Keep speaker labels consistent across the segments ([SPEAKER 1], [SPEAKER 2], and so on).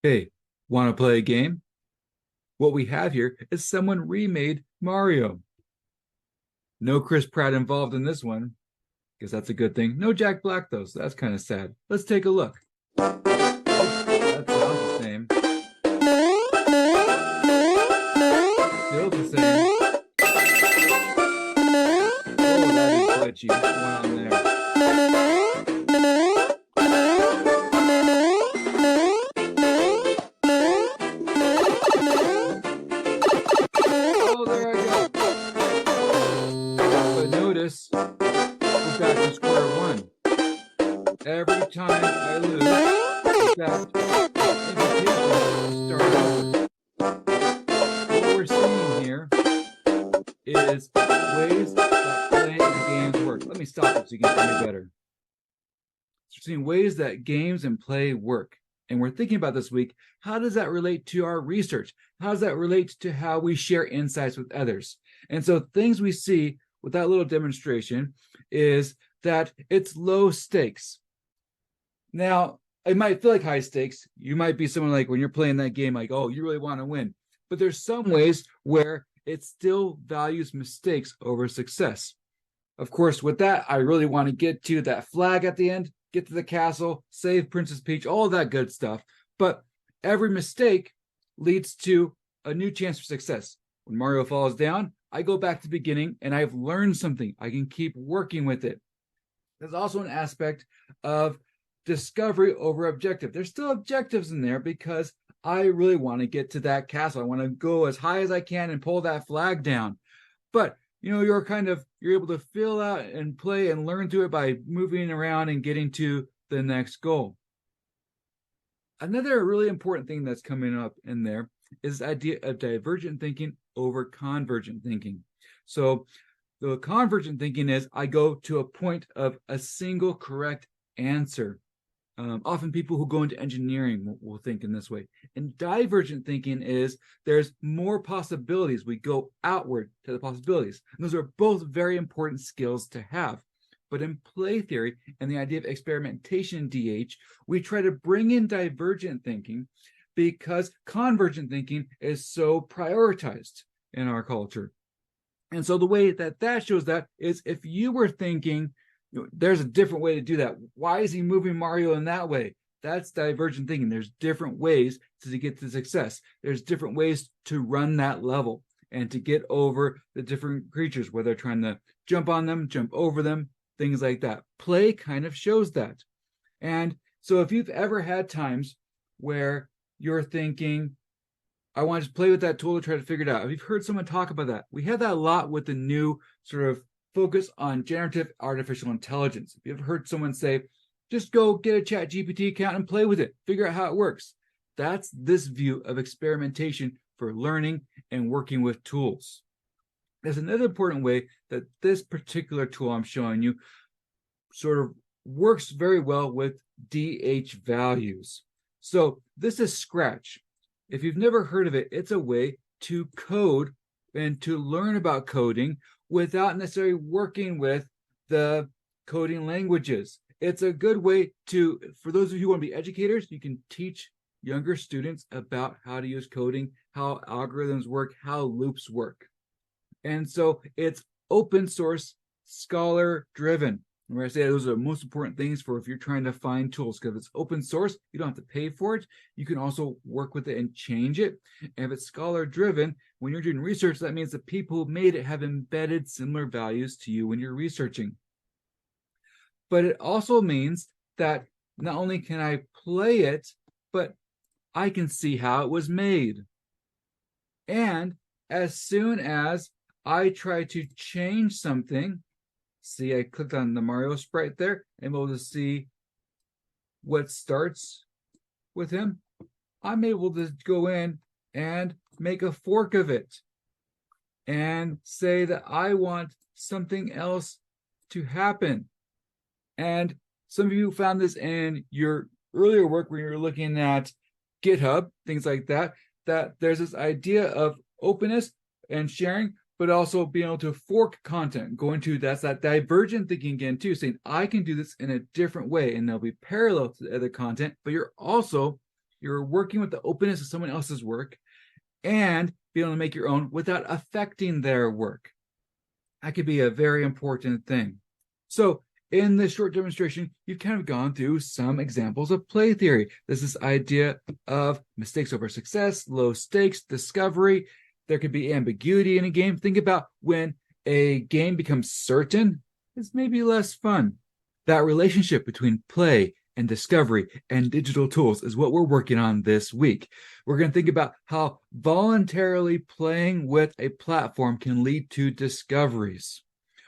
[SPEAKER 1] Hey, want to play a game? What we have here is someone remade Mario. No Chris Pratt involved in this one. Guess that's a good thing. No Jack Black, though, so that's kind of sad. Let's take a look. Oh, that sounds the same. Still the same. Oh, that is glitchy. What's going on there? Oh, there I go. But notice, we're back to square one. Every time I lose, that invitation starts over. What we're seeing here is ways that playing the games work. Let me stop it so you can see me better. So we're seeing ways that games and play work. And we're thinking about this week, how does that relate to our research? How does that relate to how we share insights with others? And so things we see with that little demonstration is that it's low stakes. Now, it might feel like high stakes. You might be someone like when you're playing that game, like, oh, you really want to win. But there's some ways where it still values mistakes over success. Of course, with that, I really want to get to that flag at the end, get to the castle, save Princess Peach, all that good stuff. But every mistake leads to a new chance for success. When Mario falls down, I go back to the beginning and I've learned something. I can keep working with it. There's also an aspect of discovery over objective. There's still objectives in there because I really want to get to that castle. I want to go as high as I can and pull that flag down. But you're able to fill out and play and learn through it by moving around and getting to the next goal. Another really important thing that's coming up in there is the idea of divergent thinking over convergent thinking. So the convergent thinking is I go to a point of a single correct answer. Often people who go into engineering will think in this way. And divergent thinking is there's more possibilities. We go outward to the possibilities. And those are both very important skills to have. But in play theory and the idea of experimentation in DH, we try to bring in divergent thinking because convergent thinking is so prioritized in our culture. And so the way that shows that is if you were thinking, there's a different way to do that. Why is he moving Mario in that way? That's divergent thinking. There's different ways to get to success. There's different ways to run that level and to get over the different creatures, whether they're trying to jump on them, jump over them, things like that. Play kind of shows that. And so if you've ever had times where you're thinking, I want to play with that tool to try to figure it out. If you've heard someone talk about that, we have that a lot with the new sort of focus on generative artificial intelligence. If you've heard someone say, just go get a chat GPT account and play with it, figure out how it works. That's this view of experimentation for learning and working with tools. There's another important way that this particular tool I'm showing you sort of works very well with DH values. So this is Scratch. If you've never heard of it, it's a way to code and to learn about coding without necessarily working with the coding languages. It's a good way to, for those of you who want to be educators, you can teach younger students about how to use coding, how algorithms work, how loops work. And so it's open source, scholar driven. Where I say those are the most important things for if you're trying to find tools, because if it's open source, you don't have to pay for it. You can also work with it and change it. And if it's scholar driven, when you're doing research, that means the people who made it have embedded similar values to you when you're researching. But it also means that not only can I play it, but I can see how it was made. And as soon as I try to change something, see, I clicked on the Mario sprite there. I'm able to see what starts with him. I'm able to go in and make a fork of it and say that I want something else to happen. And some of you found this in your earlier work when you're looking at GitHub, things like that, that there's this idea of openness and sharing, but also being able to fork content, going to that's that divergent thinking again too, saying I can do this in a different way, and they'll be parallel to the other content, but you're also You're working with the openness of someone else's work and be able to make your own without affecting their work. That could be a very important thing. So in this short demonstration, you've kind of gone through some examples of play theory. There's this idea of mistakes over success, low stakes, discovery. There could be ambiguity in a game. Think about when a game becomes certain, it's maybe less fun. That relationship between play and discovery and digital tools is what we're working on this week. We're going to think about how voluntarily playing with a platform can lead to discoveries.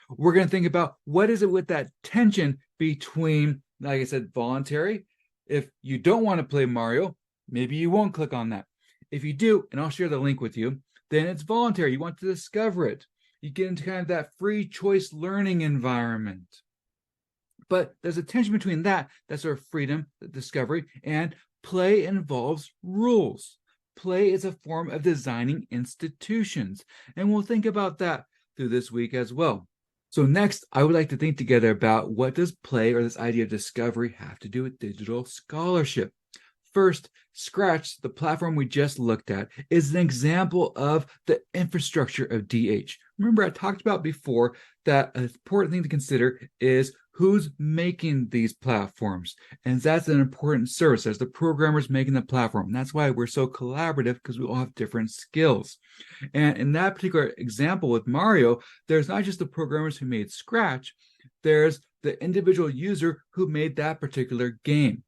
[SPEAKER 1] We're going to think about what is it with that tension between, like I said, voluntary. If you don't want to play Mario, maybe you won't click on that. If you do, and I'll share the link with you, then it's voluntary. You want to discover it. You get into kind of that free choice learning environment. But there's a tension between that sort of freedom, the discovery, and play involves rules. Play is a form of designing institutions. And we'll think about that through this week as well. So next, I would like to think together about what does play or this idea of discovery have to do with digital scholarship. First, Scratch, the platform we just looked at, is an example of the infrastructure of DH. Remember, I talked about before that an important thing to consider is who's making these platforms. And that's an important service. There's the programmers making the platform. And that's why we're so collaborative, because we all have different skills. And in that particular example with Mario, there's not just the programmers who made Scratch, there's the individual user who made that particular game.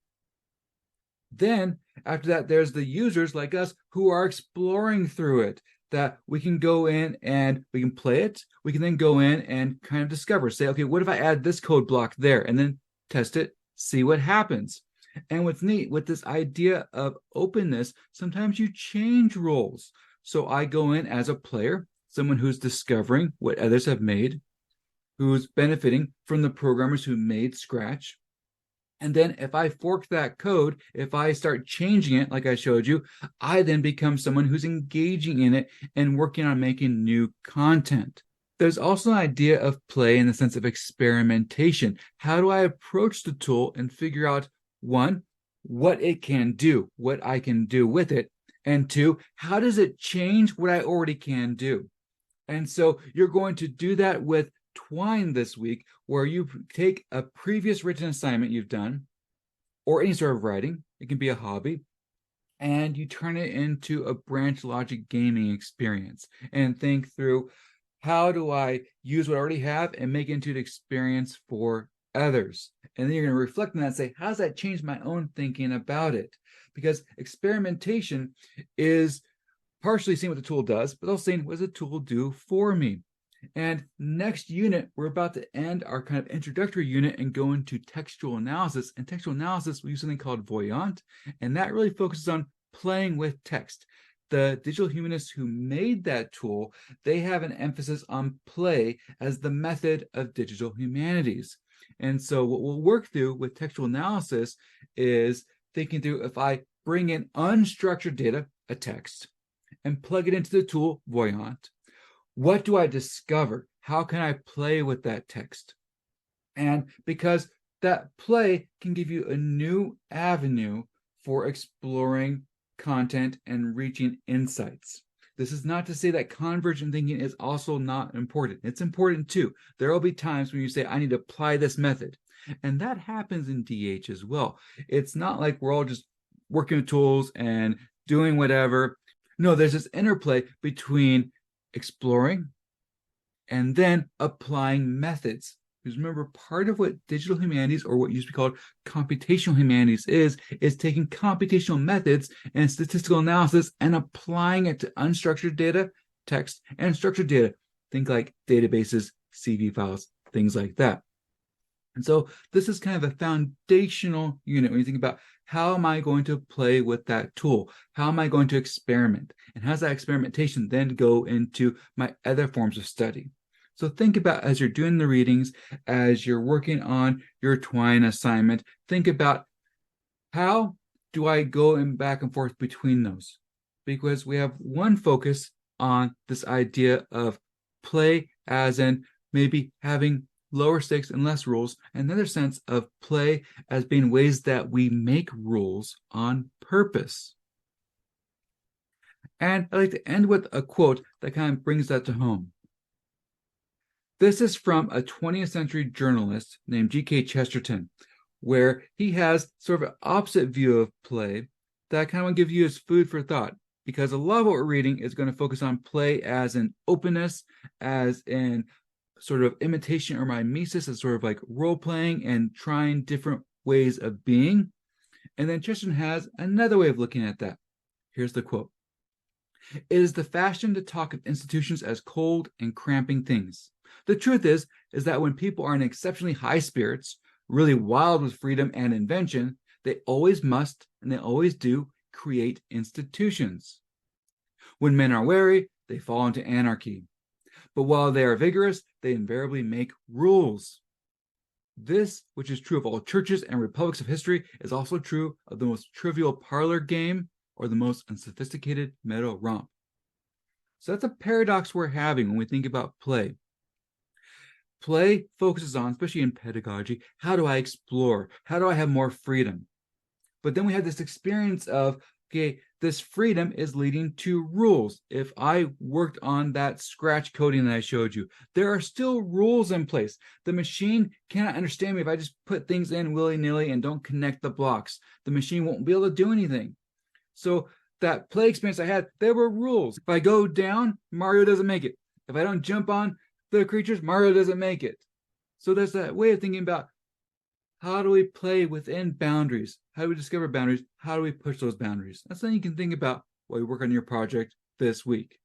[SPEAKER 1] Then after that, there's the users like us who are exploring through it, that we can go in and we can play it. We can then go in and kind of discover, say, okay, what if I add this code block there, and then test it, see what happens. And what's neat with this idea of openness, sometimes you change roles. So I go in as a player, someone who's discovering what others have made, who's benefiting from the programmers who made Scratch. And then if I fork that code, if I start changing it, like I showed you, I then become someone who's engaging in it and working on making new content. There's also an idea of play in the sense of experimentation. How do I approach the tool and figure out, one, what it can do, what I can do with it, and two, how does it change what I already can do? And so you're going to do that with Twine this week, where you take a previous written assignment you've done, or any sort of writing, it can be a hobby, and you turn it into a branch logic gaming experience and think through, how do I use what I already have and make it into an experience for others? And then you're going to reflect on that and say, how does that change my own thinking about it? Because experimentation is partially seeing what the tool does, but also saying, what does the tool do for me? And next unit, we're about to end our kind of introductory unit and go into textual analysis. And textual analysis, we use something called Voyant, and that really focuses on playing with text. The digital humanists who made that tool, they have an emphasis on play as the method of digital humanities. And so what we'll work through with textual analysis is thinking through, if I bring in unstructured data, a text, and plug it into the tool Voyant, what do I discover? How can I play with that text? And because that play can give you a new avenue for exploring content and reaching insights. This is not to say that convergent thinking is also not important. It's important too. There will be times when you say, I need to apply this method. And that happens in DH as well. It's not like we're all just working with tools and doing whatever. No, there's this interplay between exploring and then applying methods. Because remember, part of what digital humanities, or what used to be called computational humanities, is taking computational methods and statistical analysis and applying it to unstructured data, text, and structured data. Think like databases, CV files, things like that. And so this is kind of a foundational unit when you think about, how am I going to play with that tool? How am I going to experiment? And how does that experimentation then go into my other forms of study? So think about, as you're doing the readings, as you're working on your Twine assignment, think about, how do I go in back and forth between those? Because we have one focus on this idea of play as in maybe having lower stakes and less rules, and another sense of play as being ways that we make rules on purpose. And I'd like to end with a quote that kind of brings that to home. This is from a 20th century journalist named G.K. Chesterton, where he has sort of an opposite view of play that I kind of want to give you as food for thought, because a lot of what we're reading is going to focus on play as in openness, as in sort of imitation or mimesis, as sort of like role playing and trying different ways of being. And then Chesterton has another way of looking at that. Here's the quote. It is the fashion to talk of institutions as cold and cramping things. The truth is that when people are in exceptionally high spirits, really wild with freedom and invention, they always must, and they always do, create institutions. When men are wary, they fall into anarchy. But while they are vigorous, they invariably make rules. This, which is true of all churches and republics of history, is also true of the most trivial parlor game or the most unsophisticated meadow romp. So that's a paradox we're having when we think about play. Play focuses on, especially in pedagogy, how do I explore? How do I have more freedom? But then we have this experience of, okay, this freedom is leading to rules. If I worked on that scratch coding that I showed you, there are still rules in place. The machine cannot understand me if I just put things in willy-nilly and don't connect the blocks. The machine won't be able to do anything. So that play experience I had, there were rules. If I go down, Mario doesn't make it. If I don't jump on the creatures, Mario doesn't make it. So there's that way of thinking about how do we play within boundaries? How do we discover boundaries? How do we push those boundaries? That's something you can think about while you work on your project this week.